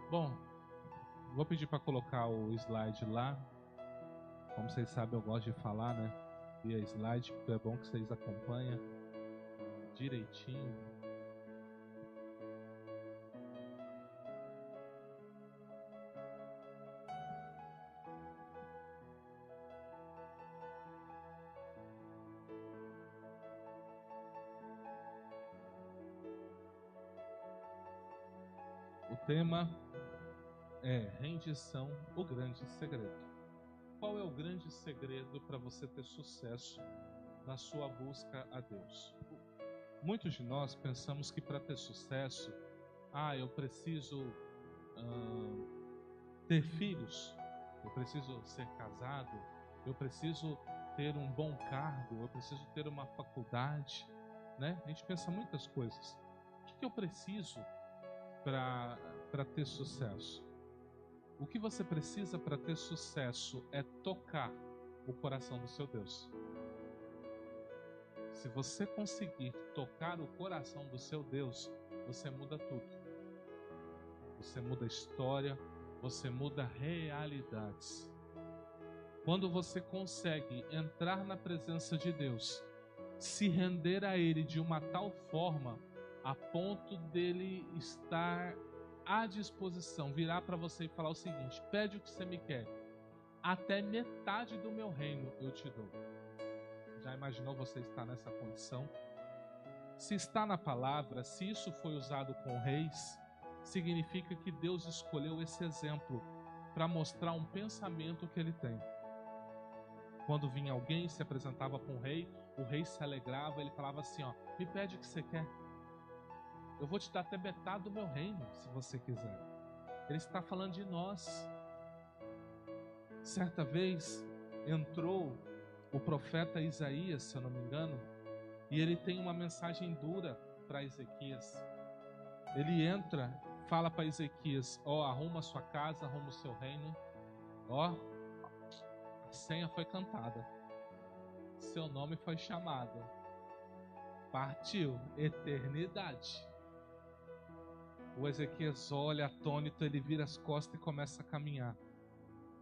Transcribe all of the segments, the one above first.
Bom, vou pedir para colocar o slide lá. Como vocês sabem, eu gosto de falar, né? Via slide, porque é bom que vocês acompanhem direitinho. O tema é rendição, o grande segredo. Qual é o grande segredo para você ter sucesso na sua busca a Deus? Muitos de nós pensamos que para ter sucesso, eu preciso ter filhos, eu preciso ser casado, eu preciso ter um bom cargo, eu preciso ter uma faculdade, né? A gente pensa muitas coisas. O que eu preciso para ter sucesso? O que você precisa para ter sucesso é tocar o coração do seu Deus. Se você conseguir tocar o coração do seu Deus, você muda tudo. Você muda a história, você muda realidades. Quando você consegue entrar na presença de Deus, se render a Ele de uma tal forma, a ponto dele estar à disposição, virar para você e falar o seguinte: pede o que você me quer, até metade do meu reino eu te dou. Já imaginou você estar nessa condição? Se está na palavra, se isso foi usado com reis, significa que Deus escolheu esse exemplo para mostrar um pensamento que ele tem. Quando vinha alguém e se apresentava para o rei se alegrava, ele falava assim: me pede o que você quer. Eu vou te dar até metade do meu reino, se você quiser. Ele está falando de nós. Certa vez entrou o profeta Isaías, se eu não me engano, e ele tem uma mensagem dura para Ezequias. Ele entra, fala para Ezequias: arruma a sua casa, arruma o seu reino. A senha foi cantada, seu nome foi chamado, partiu, eternidade. O Ezequias olha atônito, ele vira as costas e começa a caminhar.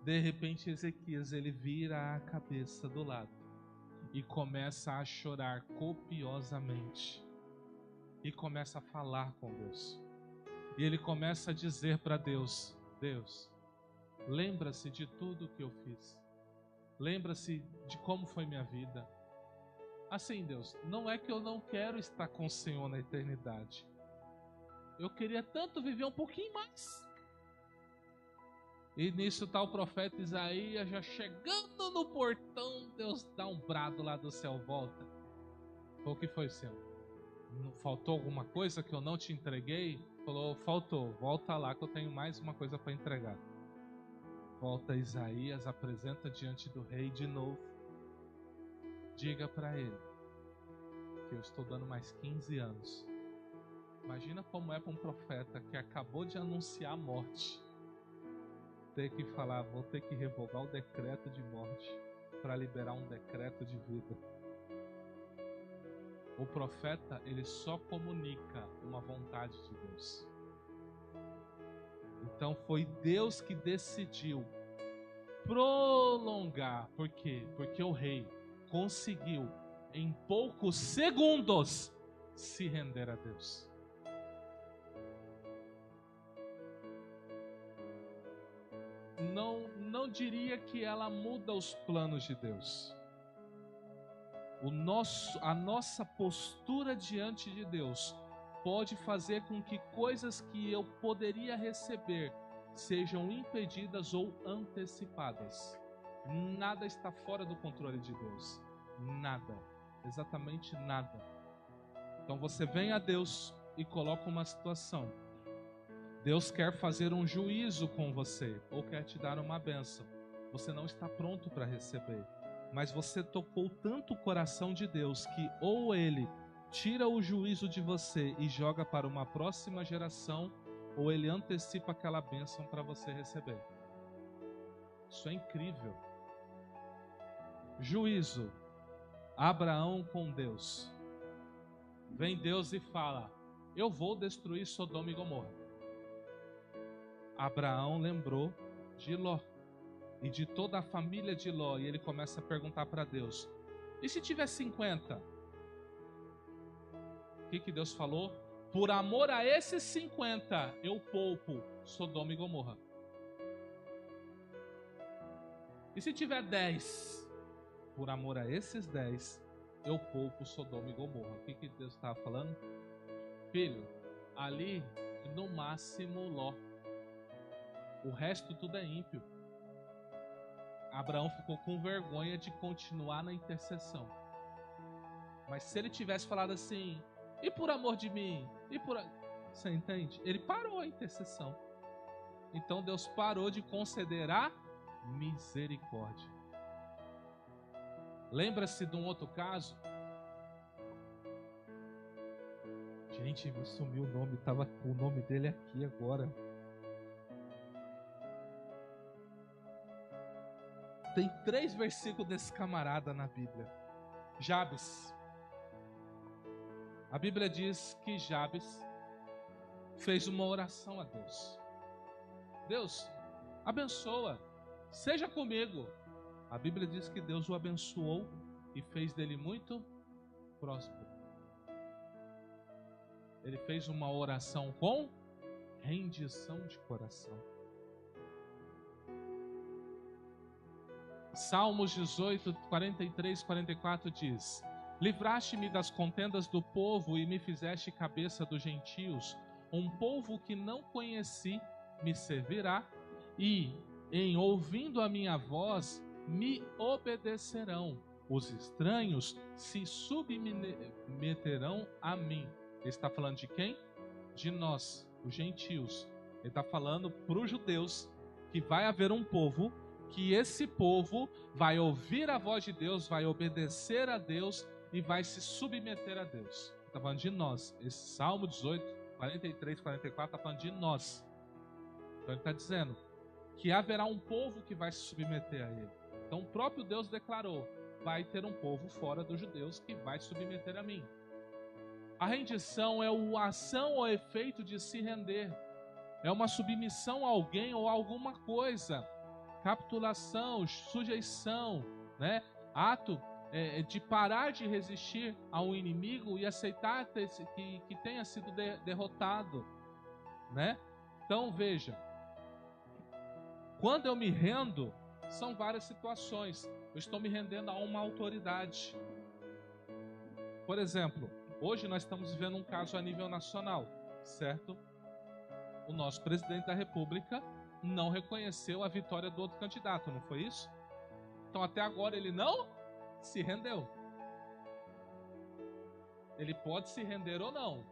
De repente Ezequias, ele vira a cabeça do lado e começa a chorar copiosamente e começa a falar com Deus. E ele começa a dizer para Deus: Deus, lembra-se de tudo que eu fiz, lembra-se de como foi minha vida. Assim, Deus, não é que eu não quero estar com o Senhor na eternidade, eu queria tanto viver um pouquinho mais. E nisso está o profeta Isaías já chegando no portão. Deus dá um brado lá do céu: volta. O que foi, Senhor? Não faltou alguma coisa que eu não te entreguei? Falou: faltou, volta lá que eu tenho mais uma coisa para entregar. Volta Isaías, apresenta diante do rei de novo. Diga para ele que eu estou dando mais 15 anos. Imagina como é para um profeta que acabou de anunciar a morte ter que falar: vou ter que revogar o decreto de morte para liberar um decreto de vida. O profeta, ele só comunica uma vontade de Deus. Então foi Deus que decidiu prolongar. Por quê? Porque o rei conseguiu em poucos segundos se render a Deus. Não diria que ela muda os planos de Deus. A nossa postura diante de Deus pode fazer com que coisas que eu poderia receber sejam impedidas ou antecipadas. Nada está fora do controle de Deus. Nada. Exatamente nada. Então você vem a Deus e coloca uma situação. Deus quer fazer um juízo com você ou quer te dar uma bênção. Você não está pronto para receber, mas você tocou tanto o coração de Deus que ou Ele tira o juízo de você e joga para uma próxima geração, ou Ele antecipa aquela bênção para você receber. Isso é incrível. Juízo. Abraão com Deus. Vem Deus e fala: eu vou destruir Sodoma e Gomorra. Abraão lembrou de Ló e de toda a família de Ló, e ele começa a perguntar para Deus: e se tiver 50? O que Deus falou? Por amor a esses 50, eu poupo Sodoma e Gomorra. E se tiver 10? Por amor a esses 10, eu poupo Sodoma e Gomorra. O que Deus estava falando? Filho, ali no máximo Ló. O resto tudo é ímpio. Abraão ficou com vergonha de continuar na intercessão. Mas se ele tivesse falado assim: e por amor de mim? Você entende? Ele parou a intercessão. Então Deus parou de conceder a misericórdia. Lembra-se de um outro caso? Gente, me sumiu o nome. Tava com o nome dele aqui agora. Tem 3 versículos desse camarada na Bíblia. Jabes. A Bíblia diz que Jabes fez uma oração a Deus. Deus, abençoa, seja comigo. A Bíblia diz que Deus o abençoou e fez dele muito próspero. Ele fez uma oração com rendição de coração. Salmos 18, 43, 44 diz: livraste-me das contendas do povo e me fizeste cabeça dos gentios. Um povo que não conheci me servirá, e, em ouvindo a minha voz, me obedecerão. Os estranhos se submeterão a mim. Ele está falando de quem? De nós, os gentios. Ele está falando para os judeus que vai haver um povo, que esse povo vai ouvir a voz de Deus, vai obedecer a Deus e vai se submeter a Deus. Ele está falando de nós. Esse Salmo 18, 43, 44 está falando de nós. Então ele está dizendo que haverá um povo que vai se submeter a ele. Então o próprio Deus declarou: vai ter um povo fora dos judeus que vai se submeter a mim. A rendição é a ação ou efeito de se render. É uma submissão a alguém ou a alguma coisa. Capitulação, sujeição, né? Ato de parar de resistir a um inimigo e aceitar que tenha sido derrotado, né? Então veja, quando eu me rendo, são várias situações. Eu estou me rendendo a uma autoridade. Por exemplo, hoje nós estamos vivendo um caso a nível nacional, certo? O nosso presidente da República não reconheceu a vitória do outro candidato, não foi isso? Então até agora ele não se rendeu. Ele pode se render ou não.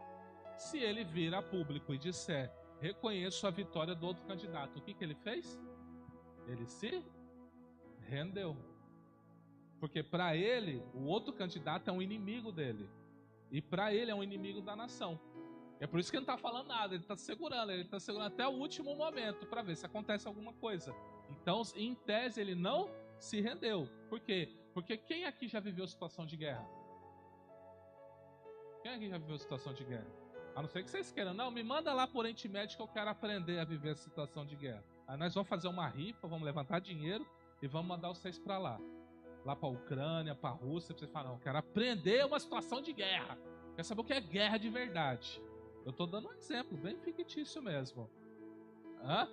Se ele vir a público e disser: reconheço a vitória do outro candidato, o que ele fez? Ele se rendeu. Porque para ele, o outro candidato é um inimigo dele. E para ele é um inimigo da nação. É por isso que ele não está falando nada, ele está segurando até o último momento para ver se acontece alguma coisa. Então, em tese, ele não se rendeu. Por quê? Porque quem aqui já viveu situação de guerra? Quem aqui já viveu situação de guerra? A não ser que vocês queiram. Não, me manda lá por Oriente Médio que eu quero aprender a viver a situação de guerra. Aí nós vamos fazer uma rifa, vamos levantar dinheiro e vamos mandar vocês para lá. Lá para a Ucrânia, para a Rússia, para vocês falarem: não, eu quero aprender uma situação de guerra. Quero saber o que é guerra de verdade. Eu estou dando um exemplo bem fictício mesmo. Hã?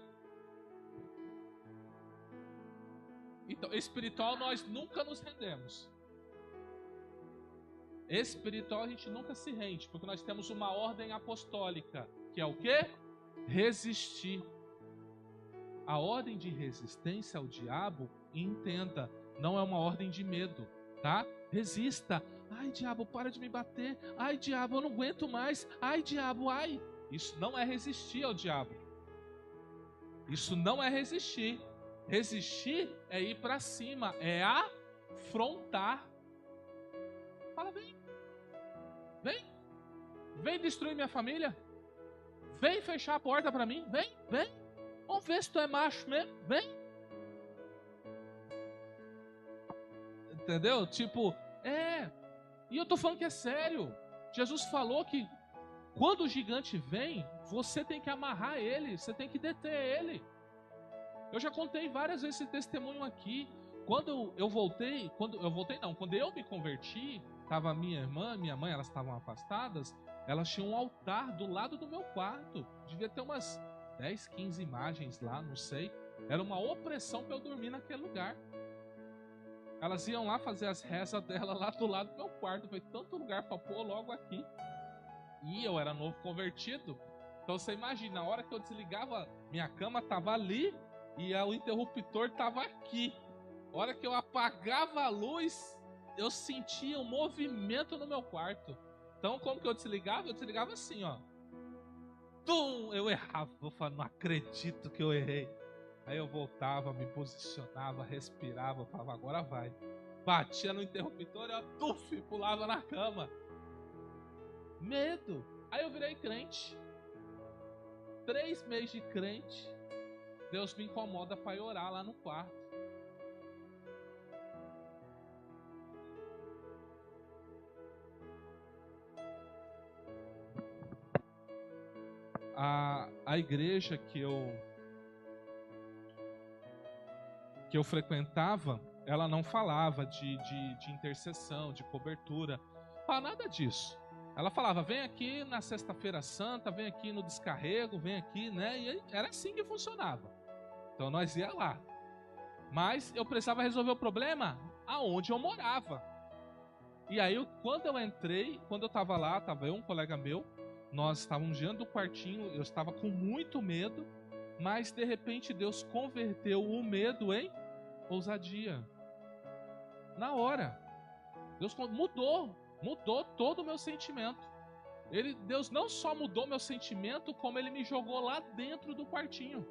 Então, espiritual nós nunca nos rendemos. Espiritual a gente nunca se rende, porque nós temos uma ordem apostólica, que é o quê? Resistir. A ordem de resistência ao diabo, entenda, não é uma ordem de medo, tá? Resista. Ai, diabo, para de me bater. Ai, diabo, eu não aguento mais. Ai, diabo, ai. Isso não é resistir ao diabo. Isso não é resistir. Resistir é ir para cima, é afrontar. Fala, vem. Vem. Vem destruir minha família. Vem fechar a porta para mim. Vem, vem. Vamos ver se tu é macho mesmo. Vem. Entendeu? Tipo, e eu tô falando que é sério. Jesus falou que quando o gigante vem, Você tem que amarrar ele, você tem que deter ele. Eu já contei várias vezes esse testemunho aqui. Quando eu me converti, estava minha irmã, minha mãe, elas estavam afastadas, elas tinham um altar do lado do meu quarto. Devia ter umas 10, 15 imagens lá, não sei. Era uma opressão para eu dormir naquele lugar. Elas iam lá fazer as rezas dela lá do lado do meu quarto. Foi tanto lugar para pôr logo aqui. E eu era novo convertido. Então você imagina, na hora que eu desligava, minha cama estava ali e o interruptor estava aqui. A hora que eu apagava a luz, eu sentia um movimento no meu quarto. Então como que eu desligava? Eu desligava assim, ó. Tum! Eu errava. Eu falava, não acredito que eu errei. Aí eu voltava, me posicionava, respirava, falava, agora vai. Batia no interruptor e eu, tuf, pulava na cama. Medo. Aí eu virei crente. 3 meses de crente. Deus me incomoda para ir orar lá no quarto. A igreja que eu frequentava, ela não falava de intercessão, de cobertura, para nada disso. Ela falava, vem aqui na sexta-feira santa, vem aqui no descarrego, vem aqui, né? E era assim que funcionava. Então nós ia lá. Mas eu precisava resolver o problema aonde eu morava. E aí, quando eu entrei, quando eu estava lá, estava eu, um colega meu, nós estávamos diante do quartinho, eu estava com muito medo, mas de repente Deus converteu o medo em ousadia. Na hora. Deus mudou todo o meu sentimento. Deus não só mudou meu sentimento, como Ele me jogou lá dentro do quartinho.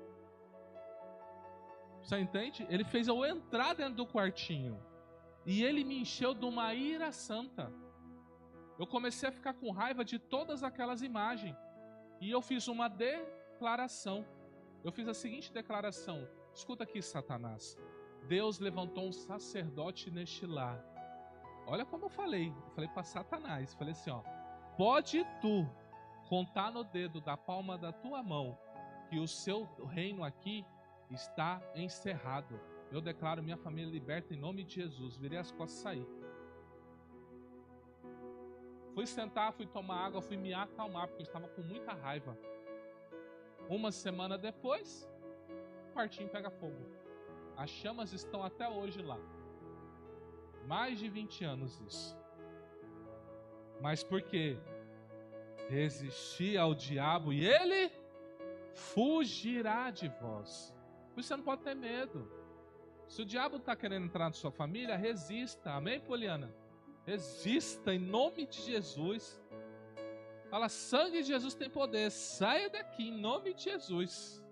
Você entende? Ele fez eu entrar dentro do quartinho. E Ele me encheu de uma ira santa. Eu comecei a ficar com raiva de todas aquelas imagens. E eu fiz uma declaração. Eu fiz a seguinte declaração. Escuta aqui, Satanás. Deus levantou um sacerdote neste lar. Olha como eu falei para Satanás. Falei assim, ó. Pode tu contar no dedo da palma da tua mão que o seu reino aqui está encerrado. Eu declaro minha família liberta em nome de Jesus. Virei as costas e saí. Fui sentar, fui tomar água, fui me acalmar, porque eu estava com muita raiva. Uma semana depois, o quartinho pega fogo. As chamas estão até hoje lá. Mais de 20 anos isso. Mas por quê? Resisti ao diabo e ele fugirá de vós. Por isso você não pode ter medo. Se o diabo está querendo entrar na sua família, resista. Amém, Poliana? Resista em nome de Jesus. Fala, sangue de Jesus tem poder. Saia daqui em nome de Jesus.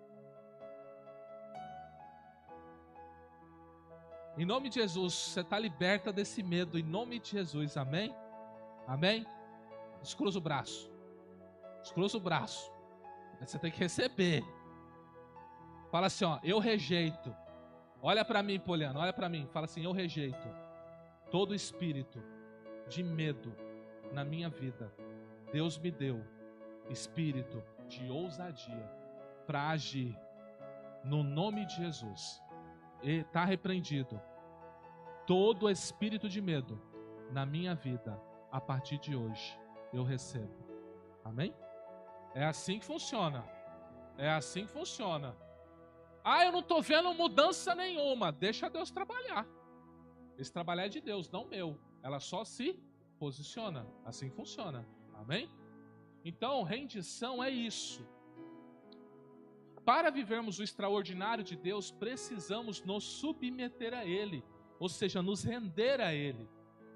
Em nome de Jesus, você está liberta desse medo. Em nome de Jesus, amém? Amém? Descruza o braço. Descruza o braço. Você tem que receber. Fala assim, ó, eu rejeito. Olha para mim, Poliana, olha para mim. Fala assim, eu rejeito todo espírito de medo na minha vida. Deus me deu espírito de ousadia para agir no nome de Jesus. E está repreendido todo espírito de medo na minha vida. A partir de hoje eu recebo. Amém? É assim que funciona. É assim que funciona. Ah, eu não estou vendo mudança nenhuma. Deixa Deus trabalhar. Esse trabalho é de Deus, não meu. Ela só se posiciona. Assim funciona. Amém? Então, rendição é isso. Para vivermos o extraordinário de Deus, precisamos nos submeter a Ele. Ou seja, nos render a Ele.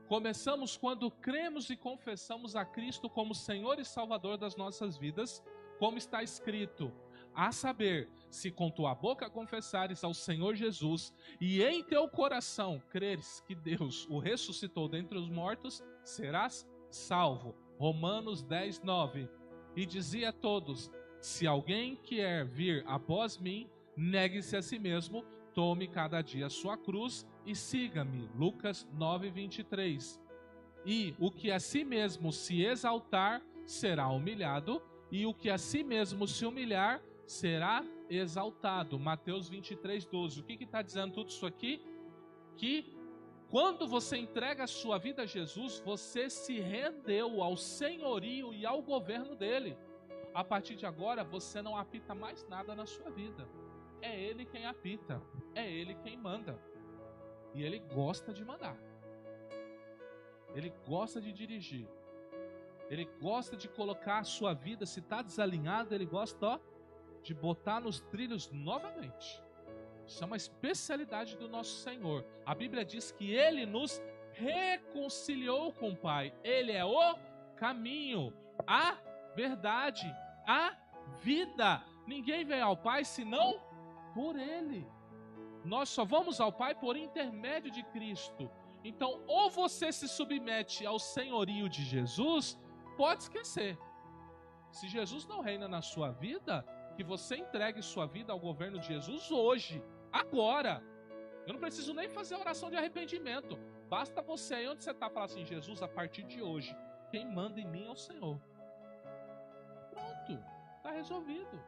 Começamos quando cremos e confessamos a Cristo como Senhor e Salvador das nossas vidas, como está escrito, a saber, se com tua boca confessares ao Senhor Jesus e em teu coração creres que Deus o ressuscitou dentre os mortos, serás salvo. Romanos 10, 9. E dizia a todos, se alguém quer vir após mim, negue-se a si mesmo, tome cada dia a sua cruz e siga-me. Lucas 9, 23. E o que a si mesmo se exaltar será humilhado, e o que a si mesmo se humilhar será exaltado. Mateus 23:12. O que está dizendo tudo isso aqui? Que quando você entrega a sua vida a Jesus, você se rendeu ao senhorio e ao governo dele. A partir de agora, você não apita mais nada na sua vida. É ele quem apita, é ele quem manda. E ele gosta de mandar. Ele gosta de dirigir. Ele gosta de colocar a sua vida, se está desalinhado, ele gosta de botar nos trilhos novamente. Isso é uma especialidade do nosso Senhor. A Bíblia diz que ele nos reconciliou com o Pai. Ele é o caminho, a verdade, a vida. Ninguém vem ao Pai senão por ele. Nós só vamos ao Pai por intermédio de Cristo. Então, ou você se submete ao senhorio de Jesus, pode esquecer. Se Jesus não reina na sua vida, que você entregue sua vida ao governo de Jesus hoje, agora. Eu não preciso nem fazer oração de arrependimento. Basta você aí onde você está falar assim: Jesus, a partir de hoje, quem manda em mim é o Senhor. Pronto, está resolvido.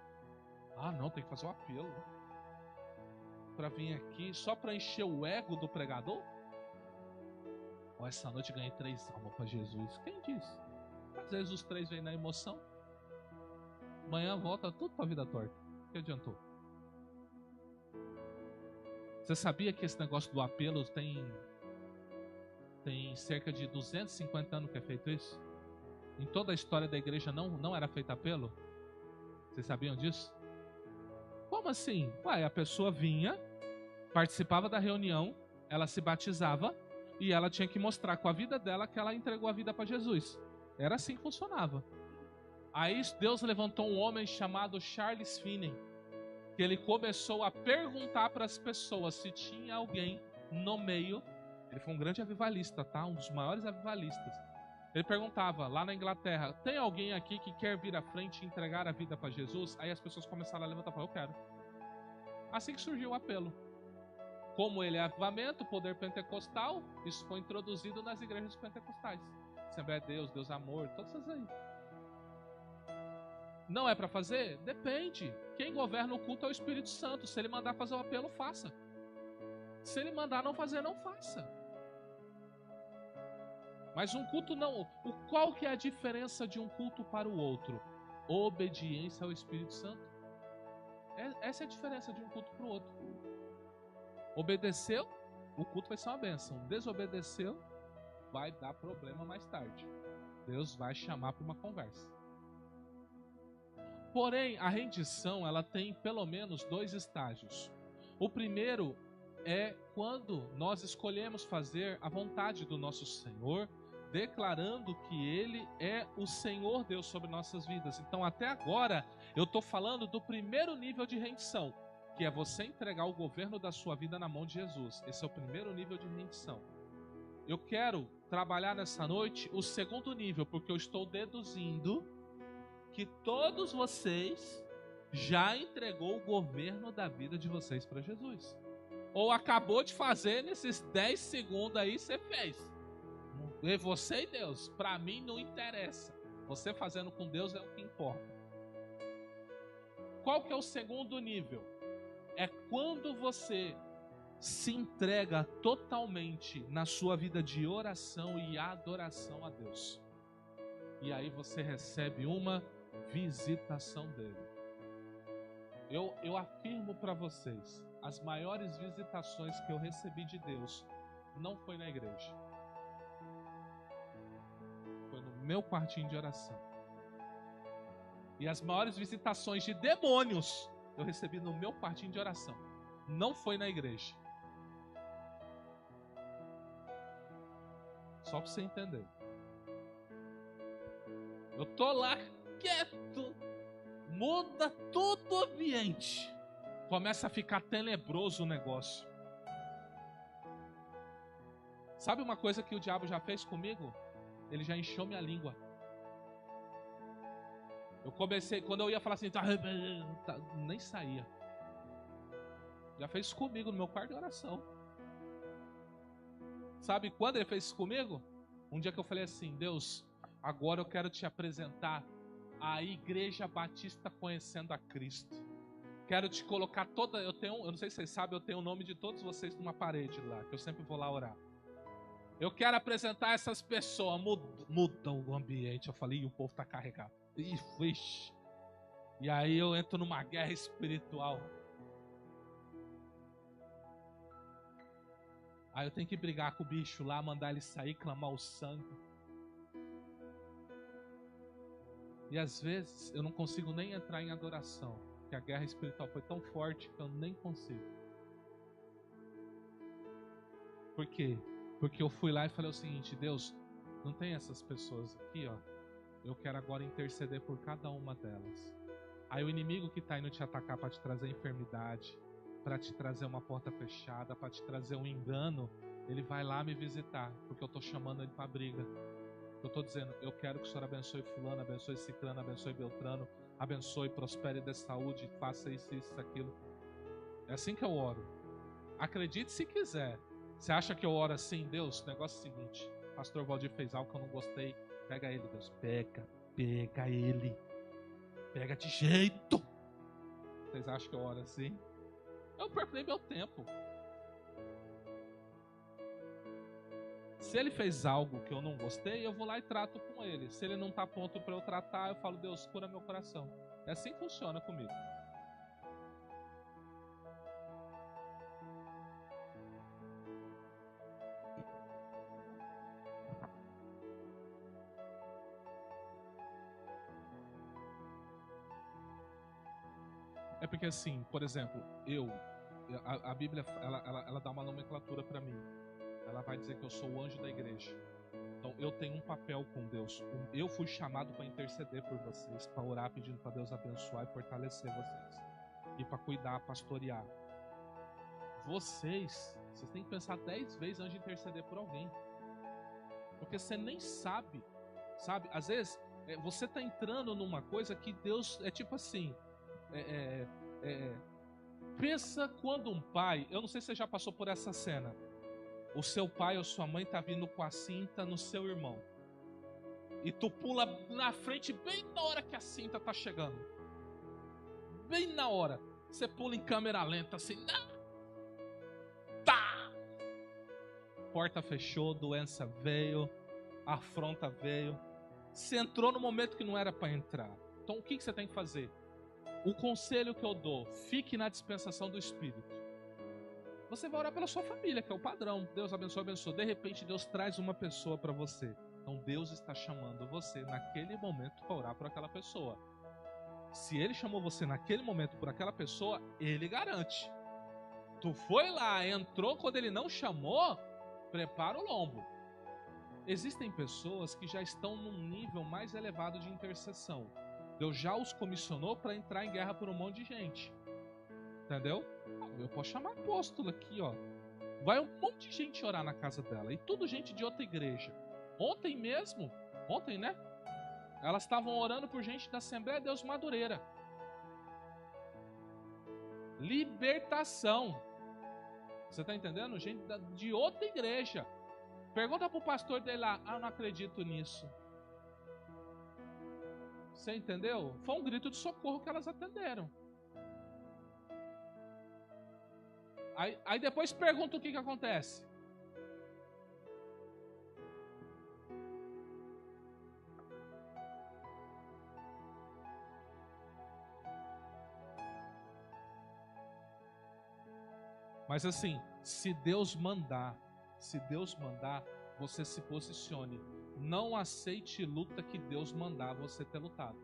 Ah, não, tem que fazer um apelo para vir aqui só para encher o ego do pregador? Oh, essa noite eu ganhei 3 almas para Jesus. Quem disse? Às vezes os 3 vêm na emoção. Amanhã volta tudo para a vida torta. O que adiantou? Você sabia que esse negócio do apelo tem cerca de 250 anos que é feito isso? Em toda a história da igreja não era feito apelo? Vocês sabiam disso? Como assim? Ué, a pessoa vinha, participava da reunião, ela se batizava e ela tinha que mostrar com a vida dela que ela entregou a vida para Jesus. Era assim que funcionava. Aí Deus levantou um homem chamado Charles Finney, que ele começou a perguntar para as pessoas se tinha alguém no meio. Ele foi um grande avivalista, tá? Um dos maiores avivalistas. Ele perguntava lá na Inglaterra: tem alguém aqui que quer vir à frente e entregar a vida para Jesus? Aí as pessoas começaram a levantar e falaram: eu quero. Assim que surgiu o apelo. Como ele é avivamento, poder pentecostal, isso foi introduzido nas igrejas pentecostais. Assembleia de Deus, Deus Amor, todas essas aí. Não é para fazer? Depende. Quem governa o culto é o Espírito Santo. Se ele mandar fazer o apelo, faça. Se ele mandar não fazer, não faça. Mas um culto não. Qual que é a diferença de um culto para o outro? Obediência ao Espírito Santo. Essa é a diferença de um culto para o outro. Obedeceu, o culto vai ser uma bênção. Desobedeceu, vai dar problema mais tarde. Deus vai chamar para uma conversa. Porém, a rendição, ela tem pelo menos 2 estágios. O primeiro é quando nós escolhemos fazer a vontade do nosso Senhor, declarando que Ele é o Senhor Deus sobre nossas vidas. Então, até agora, eu estou falando do primeiro nível de rendição, que é você entregar o governo da sua vida na mão de Jesus. Esse é o primeiro nível de rendição. Eu quero trabalhar nessa noite o segundo nível, porque eu estou deduzindo que todos vocês já entregou o governo da vida de vocês para Jesus. Ou acabou de fazer nesses 10 segundos aí, você fez. E você e Deus, para mim não interessa. Você fazendo com Deus é o que importa. Qual que é o segundo nível? É quando você se entrega totalmente na sua vida de oração e adoração a Deus. E aí você recebe uma visitação dele. Eu afirmo para vocês, as maiores visitações que eu recebi de Deus não foi na igreja. Foi no meu quartinho de oração. E as maiores visitações de demônios eu recebi no meu quartinho de oração. Não foi na igreja. Só para você entender. Eu tô lá quieto. Muda todo o ambiente. Começa a ficar tenebroso o negócio. Sabe uma coisa que o diabo já fez comigo? Ele já encheu minha língua. Eu comecei, quando eu ia falar assim, nem saía. Já fez isso comigo no meu quarto de oração. Sabe quando ele fez isso comigo? Um dia que eu falei assim: Deus, agora eu quero te apresentar A Igreja Batista Conhecendo a Cristo. Quero te colocar toda... Eu não sei se vocês sabem, eu tenho o nome de todos vocês numa parede lá, que eu sempre vou lá orar. Eu quero apresentar essas pessoas, mudam o ambiente. Eu falei, o povo tá carregado. Ixi. E aí eu entro numa guerra espiritual. Aí eu tenho que brigar com o bicho lá, mandar ele sair, clamar o sangue. E às vezes eu não consigo nem entrar em adoração, porque a guerra espiritual foi tão forte que eu nem consigo. Por quê? Porque eu fui lá e falei o seguinte: Deus, não tem essas pessoas aqui, ó. Eu quero agora interceder por cada uma delas. Aí o inimigo que está indo te atacar para te trazer enfermidade, para te trazer uma porta fechada, para te trazer um engano, ele vai lá me visitar, porque eu estou chamando ele para briga. Eu estou dizendo, eu quero que o Senhor abençoe fulano, abençoe ciclano, abençoe beltrano, abençoe, prospere, dê saúde, faça isso, isso, aquilo. É assim que eu oro. Acredite se quiser. Você acha que eu oro assim? Deus, o negócio é o seguinte: pastor Valdir fez algo que eu não gostei. Pega ele, Deus. Pega ele. Pega de jeito. Vocês acham que eu oro assim? Eu perco meu tempo. Se ele fez algo que eu não gostei, eu vou lá e trato com ele. Se ele não está pronto para eu tratar, eu falo, Deus, cura meu coração. É assim que funciona comigo. É porque assim, por exemplo, a Bíblia, ela dá uma nomenclatura para mim. Ela vai dizer que eu sou o anjo da igreja. Então eu tenho um papel com Deus. Eu fui chamado para interceder por vocês, para orar pedindo para Deus abençoar e fortalecer vocês. E para cuidar, pastorear. Vocês têm que pensar 10 vezes antes de interceder por alguém. Porque você nem sabe. Às vezes você está entrando numa coisa que Deus é tipo assim. Pensa quando um pai, eu não sei se você já passou por essa cena. O seu pai ou sua mãe tá vindo com a cinta no seu irmão. E tu pula na frente bem na hora que a cinta tá chegando. Bem na hora. Você pula em câmera lenta assim. Tá! Porta fechou, doença veio, afronta veio. Você entrou no momento que não era para entrar. Então o que você tem que fazer? O conselho que eu dou, fique na dispensação do Espírito. Você vai orar pela sua família, que é o padrão. Deus abençoe, abençoe. De repente, Deus traz uma pessoa para você. Então, Deus está chamando você naquele momento para orar por aquela pessoa. Se Ele chamou você naquele momento por aquela pessoa, Ele garante. Tu foi lá, entrou quando Ele não chamou, prepara o lombo. Existem pessoas que já estão num nível mais elevado de intercessão. Deus já os comissionou para entrar em guerra por um monte de gente. Entendeu? Eu posso chamar apóstolo aqui, ó. Vai um monte de gente orar na casa dela. E tudo gente de outra igreja. Ontem, né? Elas estavam orando por gente da Assembleia de Deus Madureira. Libertação. Você tá entendendo? Gente de outra igreja. Pergunta pro pastor dele lá. Ah, eu não acredito nisso. Você entendeu? Foi um grito de socorro que elas atenderam. Aí depois pergunta o que acontece. Mas assim, se Deus mandar, você se posicione. Não aceite luta que Deus mandar você ter lutado.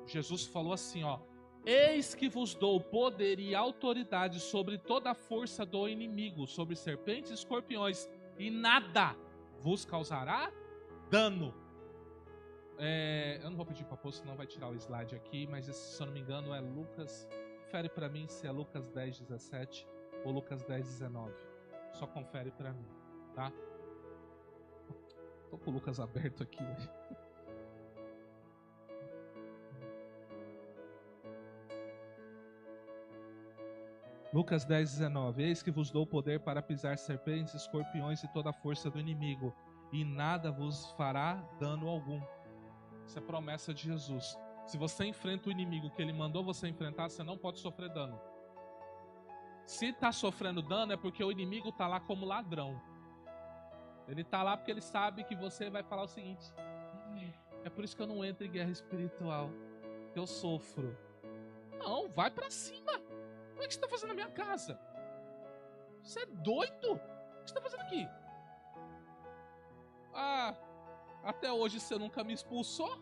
Jesus falou assim, ó: eis que vos dou poder e autoridade sobre toda a força do inimigo, sobre serpentes e escorpiões, e nada vos causará dano. Eu não vou pedir para pôr, senão vai tirar o slide aqui, mas se eu não me engano é Lucas, confere para mim se é Lucas 10:17 ou Lucas 10:19. Só confere para mim, tá? Tô com o Lucas aberto aqui hoje. Lucas 10:19. Eis que vos dou poder para pisar serpentes, escorpiões e toda a força do inimigo, e nada vos fará dano algum. Isso é promessa de Jesus. Se você enfrenta o inimigo que ele mandou você enfrentar, você não pode sofrer dano. Se está sofrendo dano é porque o inimigo está lá como ladrão. Ele está lá porque ele sabe que você vai falar o seguinte: é por isso que eu não entro em guerra espiritual, que eu sofro. Não, vai pra cima. O que você está fazendo na minha casa? Você é doido? O que você está fazendo aqui? Ah, até hoje você nunca me expulsou?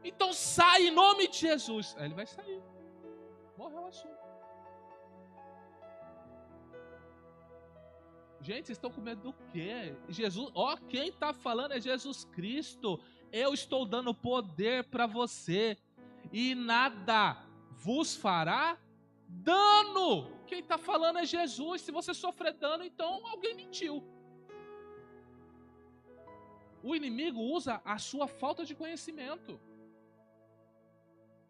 Então sai em nome de Jesus. Aí ele vai sair. Morreu o assunto. Gente, vocês estão com medo do quê? Jesus, ó, quem está falando é Jesus Cristo. Eu estou dando poder para você e nada vos fará dano. Quem está falando é Jesus. Se você sofrer dano, então alguém mentiu. O inimigo usa a sua falta de conhecimento.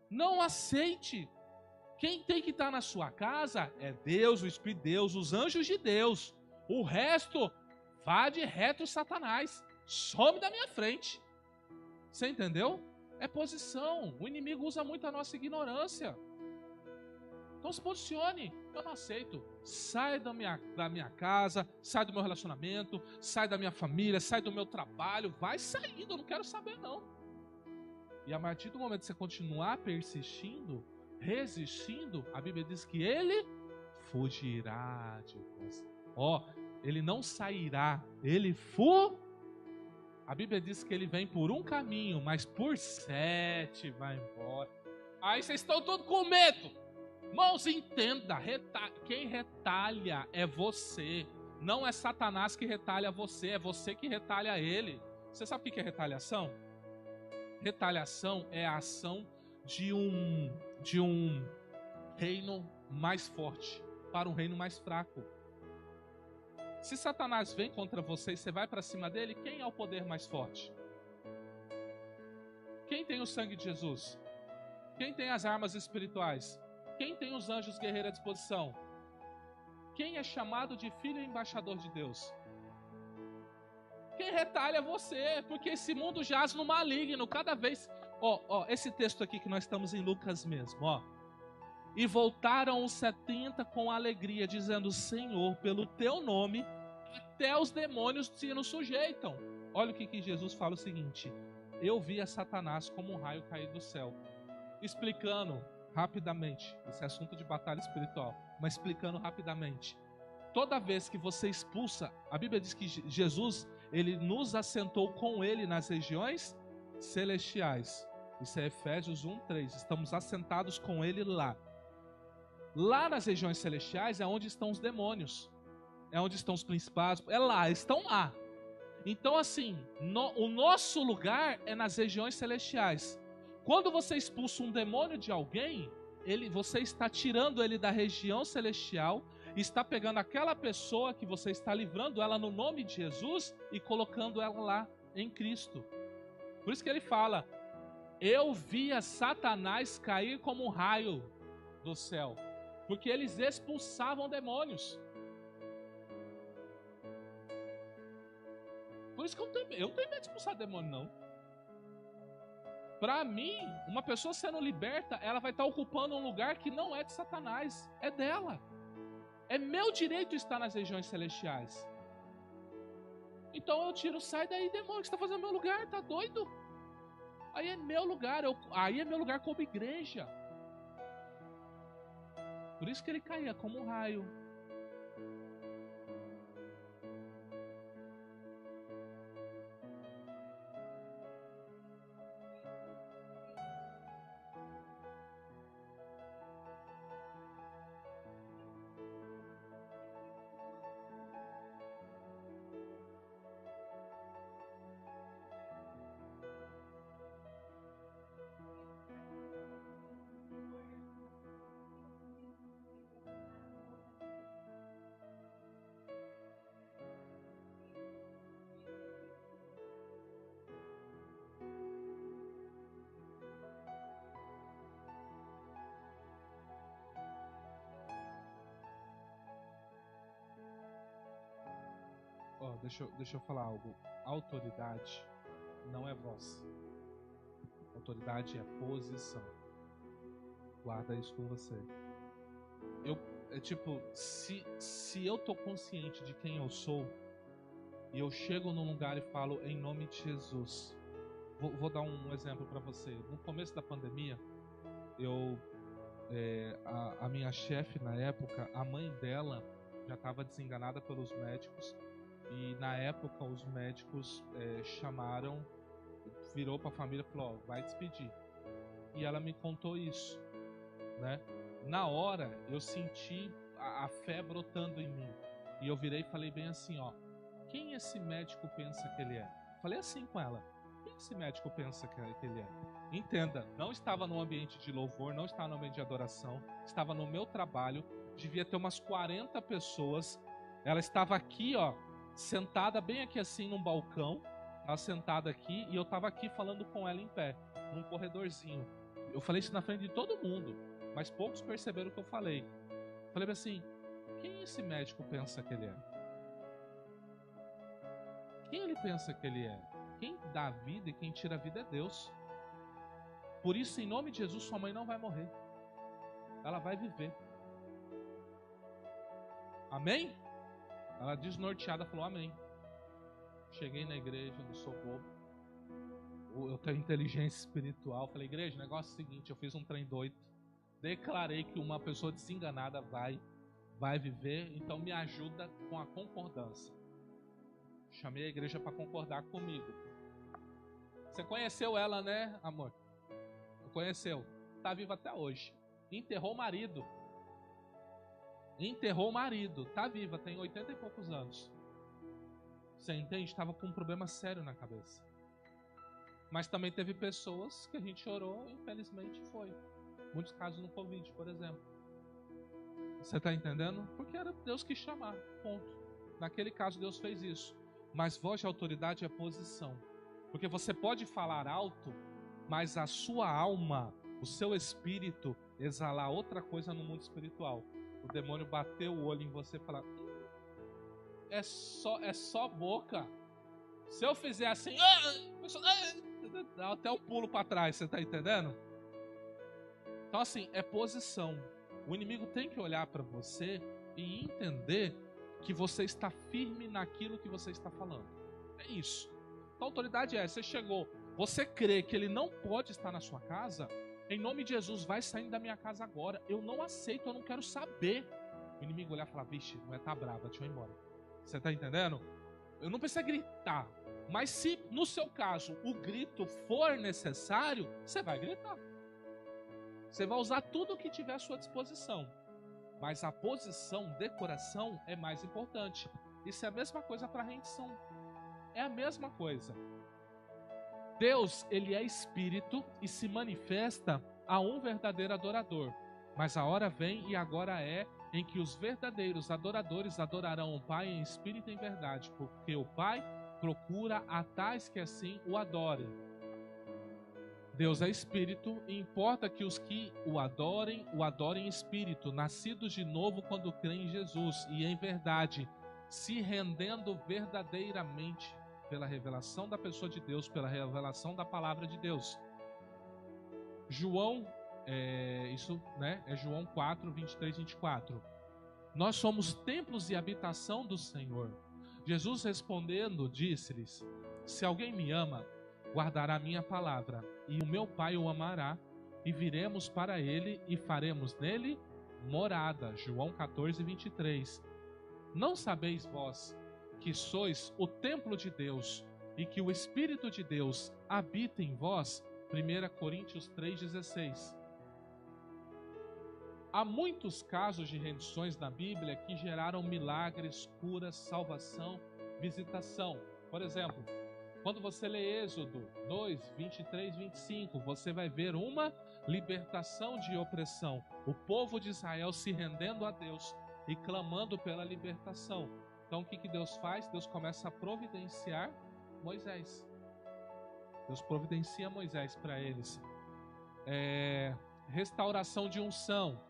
Não aceite. Quem tem que estar na sua casa é Deus, o Espírito de Deus, os anjos de Deus. O resto, vá de reto, Satanás. Some da minha frente. Você entendeu? É posição. O inimigo usa muito a nossa ignorância. Então se posicione. Eu não aceito. Sai da minha casa, sai do meu relacionamento, sai da minha família, sai do meu trabalho. Vai saindo, eu não quero saber não. E a partir do momento que você continuar persistindo, resistindo, a Bíblia diz que ele fugirá de você. Ó, ele não sairá, ele A Bíblia diz que ele vem por um caminho, mas por 7 vai embora. Aí vocês estão todos com medo. Irmãos, entenda, quem retalha é você. Não é Satanás que retalha você, é você que retalha ele. Você sabe o que é retaliação? Retaliação é a ação de um reino mais forte para um reino mais fraco. Se Satanás vem contra você e você vai para cima dele, quem é o poder mais forte? Quem tem o sangue de Jesus? Quem tem as armas espirituais? Quem tem os anjos guerreiros à disposição? Quem é chamado de filho e embaixador de Deus? Quem retalha é você, porque esse mundo jaz no maligno, cada vez... esse texto aqui que nós estamos em Lucas mesmo, ó. E voltaram os 70 com alegria, dizendo: Senhor, pelo teu nome, até os demônios se nos sujeitam. Olha o que Jesus fala o seguinte: eu vi a Satanás como um raio cair do céu. Explicando rapidamente, esse é assunto de batalha espiritual, mas explicando rapidamente. Toda vez que você expulsa, a Bíblia diz que Jesus, ele nos assentou com ele nas regiões celestiais. Isso é Efésios 1:3. Estamos assentados com ele lá. Lá nas regiões celestiais é onde estão os demônios. É onde estão os principados. É lá, estão lá. Então assim, o nosso lugar é nas regiões celestiais. Quando você expulsa um demônio de alguém, você está tirando ele da região celestial, está pegando aquela pessoa que você está livrando ela no nome de Jesus e colocando ela lá em Cristo. Por isso que ele fala: eu via Satanás cair como um raio do céu. Porque eles expulsavam demônios. Por isso que eu não tenho medo de expulsar demônio, não. Para mim, uma pessoa sendo liberta, ela vai estar ocupando um lugar que não é de Satanás, é dela. É meu direito estar nas regiões celestiais. Então eu tiro, sai daí, demônio, que você está fazendo no meu lugar, tá doido? Aí é meu lugar, aí é meu lugar como igreja. Por isso que ele caía como um raio. Deixa eu falar algo. Autoridade não é voz. Autoridade é posição. Guarda isso com você. Se eu tô consciente de quem eu sou, e eu chego num lugar e falo em nome de Jesus. Vou dar um exemplo para você. No começo da pandemia, a minha chefe na época, a mãe dela já estava desenganada pelos médicos, e na época os médicos virou para a família e falou: vai despedir. E ela me contou isso, né? Na hora eu senti a fé brotando em mim, e eu virei e falei bem assim, ó: quem esse médico pensa que ele é? Falei assim com ela: quem esse médico pensa que ele é? Entenda, não estava no ambiente de louvor, não estava no ambiente de adoração, estava no meu trabalho, devia ter umas 40 pessoas. Ela estava aqui, ó, sentada bem aqui assim num balcão, ela sentada aqui, e eu estava aqui falando com ela em pé, num corredorzinho. Eu falei isso na frente de todo mundo, mas poucos perceberam o que eu falei. Falei assim: quem esse médico pensa que ele é? Quem ele pensa que ele é? Quem dá a vida e quem tira a vida é Deus. Por isso, em nome de Jesus, sua mãe não vai morrer. Ela vai viver. Amém? Ela desnorteada falou amém. Cheguei na igreja, não sou bobo. Eu tenho inteligência espiritual. Falei: igreja, o negócio é o seguinte, eu fiz um trem doido. Declarei que uma pessoa desenganada vai viver, então me ajuda com a concordância. Chamei a igreja para concordar comigo. Você conheceu ela, né, amor? Conheceu. Tá viva até hoje. Enterrou o marido. Tá viva, tem 80 e poucos anos. Você entende? Estava com um problema sério na cabeça. Mas também teve pessoas que a gente orou e infelizmente foi. Muitos casos no Covid, por exemplo. Você está entendendo? Porque era Deus que chamar, ponto. Naquele caso Deus fez isso. Mas voz de autoridade é posição. Porque você pode falar alto, mas a sua alma, o seu espírito, exalar outra coisa no mundo espiritual. O demônio bateu o olho em você e falar: é só boca. Se eu fizer assim, dá até um pulo para trás, você está entendendo? Então assim, é posição. O inimigo tem que olhar para você e entender que você está firme naquilo que você está falando. É isso. Então a autoridade é: você chegou, você crê que ele não pode estar na sua casa, em nome de Jesus, vai saindo da minha casa agora. Eu não aceito, eu não quero saber. O inimigo olhar e falar: vixe, não é, tá brava, deixa eu ir embora. Você tá entendendo? Eu não preciso gritar. Mas se no seu caso o grito for necessário, você vai gritar. Você vai usar tudo o que tiver à sua disposição. Mas a posição de coração é mais importante. Isso é a mesma coisa para a rendição. É a mesma coisa. Deus, ele é espírito e se manifesta a um verdadeiro adorador. Mas a hora vem e agora é em que os verdadeiros adoradores adorarão o Pai em espírito e em verdade, porque o Pai procura a tais que assim o adorem. Deus é espírito e importa que os que o adorem em espírito, nascidos de novo quando creem em Jesus e em verdade, se rendendo verdadeiramente pela revelação da pessoa de Deus, pela revelação da palavra de Deus. João, João 4, 23 e 24. Nós somos templos e habitação do Senhor. Jesus respondendo, disse-lhes: se alguém me ama, guardará a minha palavra, e o meu Pai o amará, e viremos para ele e faremos nele morada. João 14, 23. Não sabeis vós que sois o templo de Deus e que o Espírito de Deus habita em vós? 1 Coríntios 3,16. Há muitos casos de rendições na Bíblia que geraram milagres, curas, salvação, visitação. Por exemplo, quando você lê Êxodo 2, 23, 25, você vai ver uma libertação de opressão. O povo de Israel se rendendo a Deus e clamando pela libertação. Então o que Deus faz? Deus começa a providenciar Moisés. Deus providencia Moisés para eles. Restauração de unção.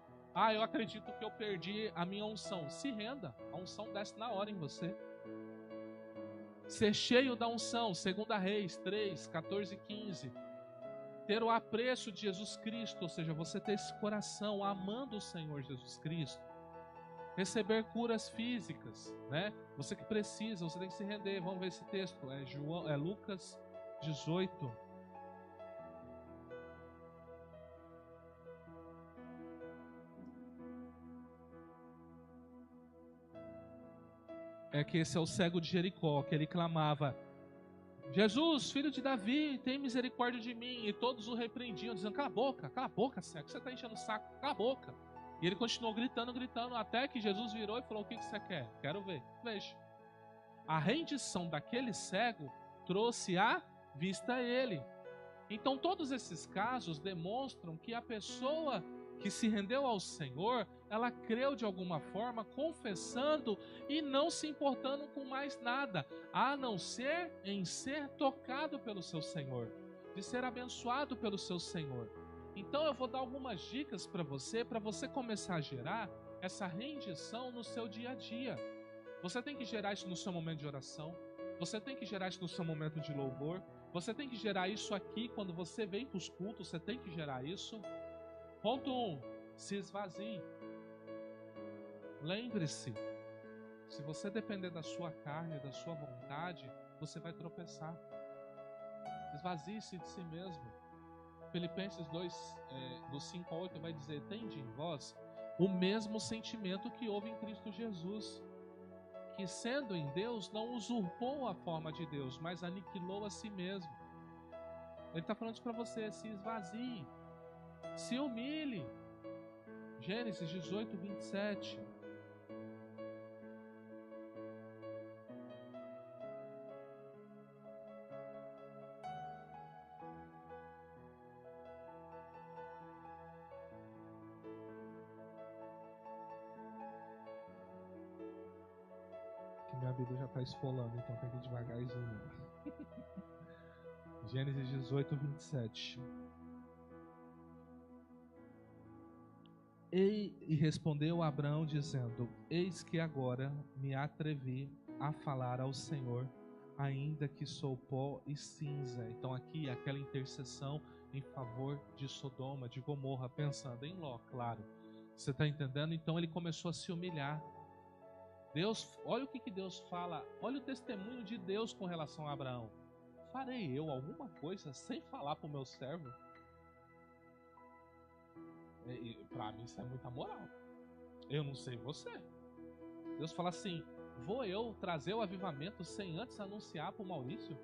Eu acredito que eu perdi a minha unção. Se renda, a unção desce na hora em você. Ser cheio da unção, 2 Reis 3, 14 e 15. ter o apreço de Jesus Cristo, ou seja, você ter esse coração amando o Senhor Jesus Cristo, receber curas físicas, né? Você que precisa, você tem que se render. Vamos ver esse texto, é Lucas 18. É que esse é o cego de Jericó, que ele clamava: Jesus, filho de Davi, tem misericórdia de mim. E todos o repreendiam, dizendo: cala a boca, cego, você está enchendo o saco, cala a boca. E ele continuou gritando, até que Jesus virou e falou: o que você quer? Quero ver. Veja. A rendição daquele cego trouxe a vista a ele. Então todos esses casos demonstram que a pessoa que se rendeu ao Senhor, ela creu de alguma forma, confessando e não se importando com mais nada, a não ser em ser tocado pelo seu Senhor, de ser abençoado pelo seu Senhor. Então eu vou dar algumas dicas para você começar a gerar essa rendição no seu dia a dia. Você tem que gerar isso no seu momento de oração, você tem que gerar isso no seu momento de louvor, você tem que gerar isso aqui quando você vem para os cultos, você tem que gerar isso. Ponto 1, se esvazie. Lembre-se, se você depender da sua carne, da sua vontade, você vai tropeçar. Esvazie-se de si mesmo. Filipenses 2, do 5 a 8 vai dizer: tende em vós o mesmo sentimento que houve em Cristo Jesus, que sendo em Deus, não usurpou a forma de Deus, mas aniquilou a si mesmo. Ele está falando isso para você: se esvazie, se humilhe. Gênesis 18, 27. Que minha Bíblia já está esfolando, então tem que ir devagarzinho. Gênesis 18, 27. E respondeu Abraão dizendo: eis que agora me atrevi a falar ao Senhor, ainda que sou pó e cinza. Então aqui aquela intercessão em favor de Sodoma, de Gomorra, pensando em Ló, claro. Você está entendendo? Então ele começou a se humilhar. Deus, olha o que Deus fala, olha o testemunho de Deus com relação a Abraão. Farei eu alguma coisa sem falar para o meu servo? Para mim isso é muita moral. Eu não sei você. Deus fala assim: vou eu trazer o avivamento sem antes anunciar para o Maurício?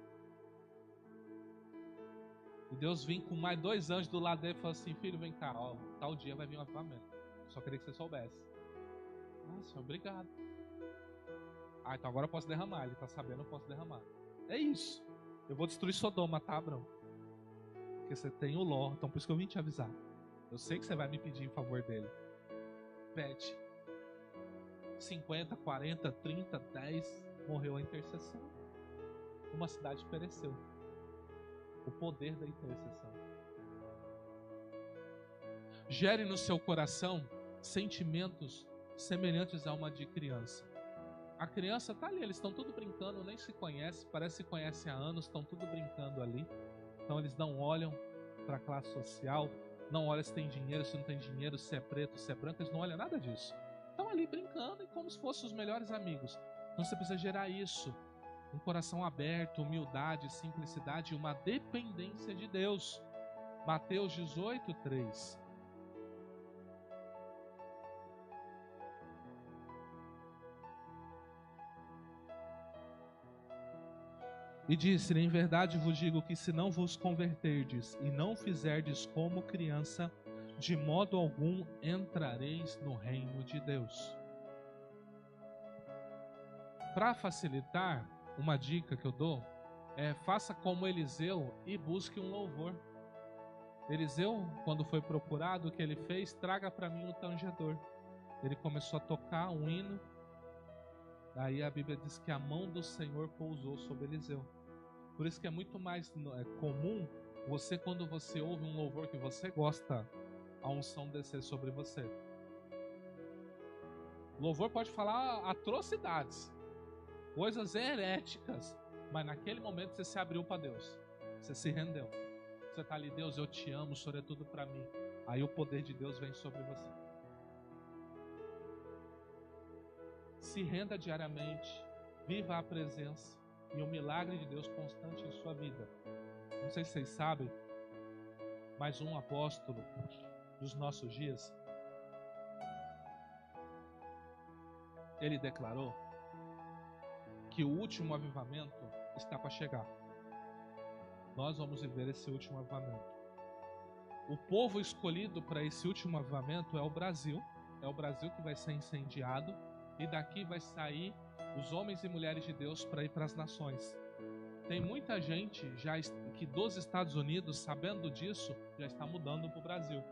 E Deus vem com mais 2 anjos do lado dele e fala assim: filho, vem cá, ó, tal dia vai vir um avivamento. Só queria que você soubesse. Ah, Senhor, obrigado. Ah, então agora eu posso derramar. Ele está sabendo, eu posso derramar. É isso. Eu vou destruir Sodoma, tá, Abraão? Porque você tem o Ló, então por isso que eu vim te avisar. Eu sei que você vai me pedir em favor dele. Pede. 50, 40, 30, 10, morreu a intercessão. Uma cidade pereceu. O poder da intercessão. Gere no seu coração sentimentos semelhantes a uma de criança. A criança tá ali, eles estão tudo brincando, nem se conhecem, parece que se conhecem há anos, estão tudo brincando ali. Então eles não olham para a classe social, não olham se tem dinheiro, se não tem dinheiro, se é preto, se é branco, eles não olham nada disso. Estão ali brincando e como se fossem os melhores amigos. Então você precisa gerar isso. Um coração aberto, humildade, simplicidade e uma dependência de Deus. Mateus 18, 3. E disse: em verdade vos digo que se não vos converterdes e não fizerdes como criança, de modo algum entrareis no reino de Deus. Para facilitar, uma dica que eu dou é: faça como Eliseu e busque um louvor. Eliseu, quando foi procurado, o que ele fez? Traga para mim um tangedor. Ele começou a tocar um hino. Daí a Bíblia diz que a mão do Senhor pousou sobre Eliseu. Por isso que é muito mais comum você, quando você ouve um louvor que você gosta, a unção descer sobre você. O louvor pode falar atrocidades, coisas heréticas, mas naquele momento você se abriu para Deus, você se rendeu. Você está ali, Deus, eu te amo, o Senhor é tudo para mim. Aí o poder de Deus vem sobre você. Se renda diariamente, viva a presença e o milagre de Deus constante em sua vida. Não sei se vocês sabem, mas um apóstolo dos nossos dias, ele declarou que o último avivamento está para chegar. Nós vamos viver esse último avivamento. O povo escolhido para esse último avivamento é o Brasil. É o Brasil que vai ser incendiado e daqui vai sair os homens e mulheres de Deus para ir para as nações. Tem muita gente já que dos Estados Unidos, sabendo disso, já está mudando para o Brasil.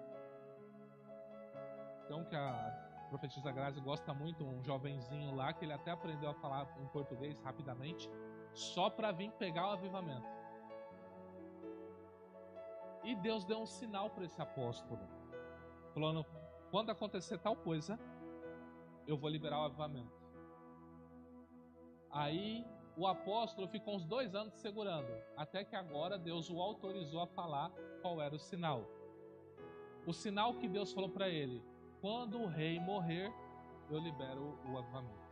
Então que a profetisa Grazi gosta muito, um jovenzinho lá, que ele até aprendeu a falar em português rapidamente, só para vir pegar o avivamento. E Deus deu um sinal para esse apóstolo, falando, quando acontecer tal coisa, eu vou liberar o avivamento. Aí o apóstolo ficou uns 2 anos segurando, até que agora Deus o autorizou a falar qual era o sinal. O sinal que Deus falou para ele, quando o rei morrer, eu libero o avivamento.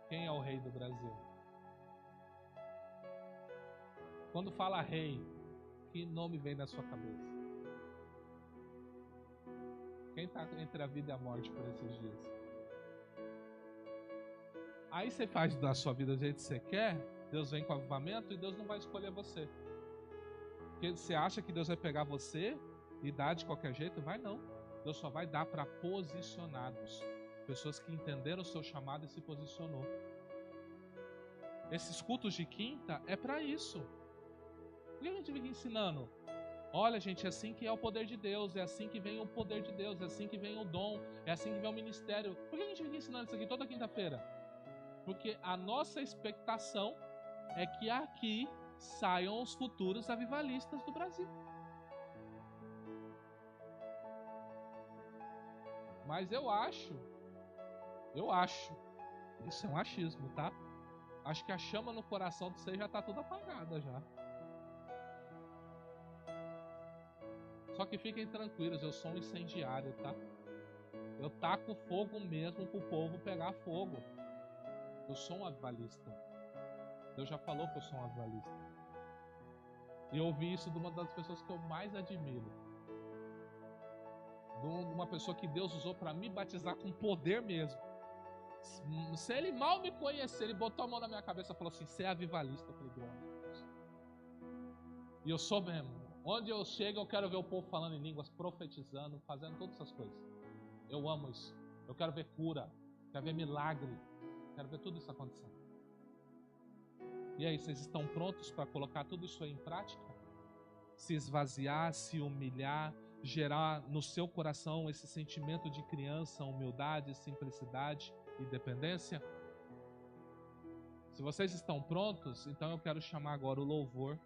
Quem é o rei do Brasil? Quando fala rei, que nome vem na sua cabeça? Quem está entre a vida e a morte por esses dias? Aí você faz da sua vida do jeito que você quer, Deus vem com avivamento e Deus não vai escolher você. Porque você acha que Deus vai pegar você e dar de qualquer jeito? Vai não. Deus só vai dar para posicionados. Pessoas que entenderam o seu chamado e se posicionou. Esses cultos de quinta é para isso. Por que a gente fica ensinando? Olha, gente, é assim que é o poder de Deus, é assim que vem o poder de Deus, é assim que vem o dom, é assim que vem o ministério. Por que a gente fica ensinando isso aqui toda quinta-feira? Porque a nossa expectação é que aqui saiam os futuros avivalistas do Brasil. Mas eu acho, isso é um achismo, tá? Acho que a chama no coração de você já tá toda apagada já. Só que fiquem tranquilos, eu sou um incendiário, tá? Eu taco fogo mesmo pro povo pegar fogo. Eu sou um avivalista. Deus já falou que eu sou um avivalista. E eu ouvi isso de uma das pessoas que eu mais admiro. De uma pessoa que Deus usou para me batizar com poder mesmo. Se ele mal me conhecer, ele botou a mão na minha cabeça e falou assim, você é avivalista. Eu falei, glória a Deus. E eu sou mesmo. Onde eu chego, eu quero ver o povo falando em línguas, profetizando, fazendo todas essas coisas. Eu amo isso. Eu quero ver cura, quero ver milagre, quero ver tudo isso acontecendo. E aí, vocês estão prontos para colocar tudo isso aí em prática? Se esvaziar, se humilhar, gerar no seu coração esse sentimento de criança, humildade, simplicidade e dependência? Se vocês estão prontos, então eu quero chamar agora o louvor